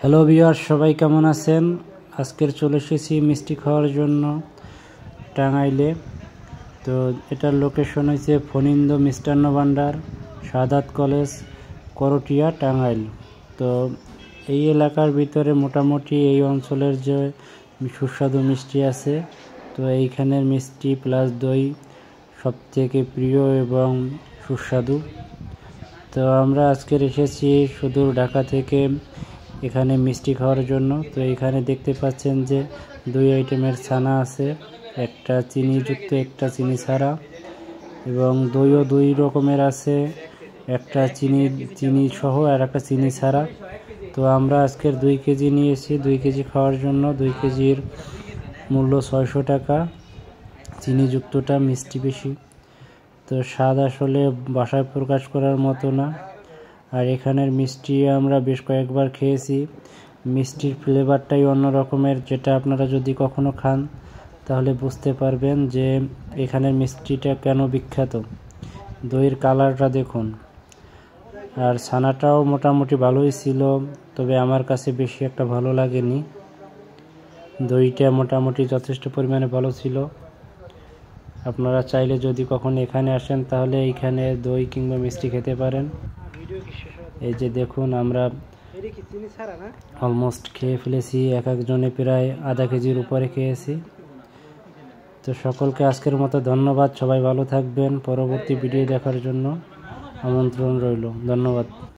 Hello viewer, সবাই কেমন আছেন? আজকের চলে এসেছি মিষ্টি খাওয়ার জন্য টাঙ্গাইলে। তো এটার লোকেশন হয়েছে ফণীন্দ্র মিষ্টান্ন ভাণ্ডার, সাদাত কলেজ, করটিয়া, টাঙ্গাইল। তো এই এলাকার ভিতরে মোটামুটি এই অঞ্চলের যে সুস্বাদু মিষ্টি আছে, তো এইখানের মিষ্টি প্লাস দই সবথেকে প্রিয় এবং সুস্বাদু। তো আমরা আজকের এসেছি সুদূর ঢাকা থেকে এখানে মিষ্টি খাওয়ার জন্য। তো এখানে দেখতে পাচ্ছেন যে দুই আইটেমের ছানা আছে, একটা চিনিযুক্ত একটা চিনি ছাড়া, এবং দইও দুই রকমের আছে, একটা চিনি সহ আর একটা চিনি ছাড়া। তো আমরা আজকের 2 কেজি নিয়েছি 2 কেজি খাওয়ার জন্য। 2 কেজির মূল্য 600 টাকা। চিনিযুক্তটা মিষ্টি বেশি, তো স্বাদ আসলে ভাষায় প্রকাশ করার মতো না। আর এখানের মিষ্টি আমরা বেশ কয়েকবার খেয়েছি, মিষ্টির ফ্লেভারটাই অন্য রকমের, যেটা আপনারা যদি কখনো খান তাহলে বুঝতে পারবেন যে এখানের মিষ্টিটা কেন বিখ্যাত। দইয়ের কালারটা দেখুন, আর ছানাটাও মোটামুটি ভালোই ছিল, তবে আমার কাছে বেশি একটা ভালো লাগেনি। দইটা মোটামুটি যথেষ্ট পরিমাণে ভালো ছিল। আপনারা চাইলে যদি কখনো এখানে আসেন তাহলে এইখানে দই কিংবা মিষ্টি খেতে পারেন। এই যে দেখুন, আমরা অলমোস্ট খেয়ে ফেলেছি, এক একজনে প্রায় আধা কেজির উপরে খেয়েছি। তো সকলকে আজকের মতো ধন্যবাদ। সবাই ভালো থাকবেন। পরবর্তী ভিডিও দেখার জন্য আমন্ত্রণ রইল। ধন্যবাদ।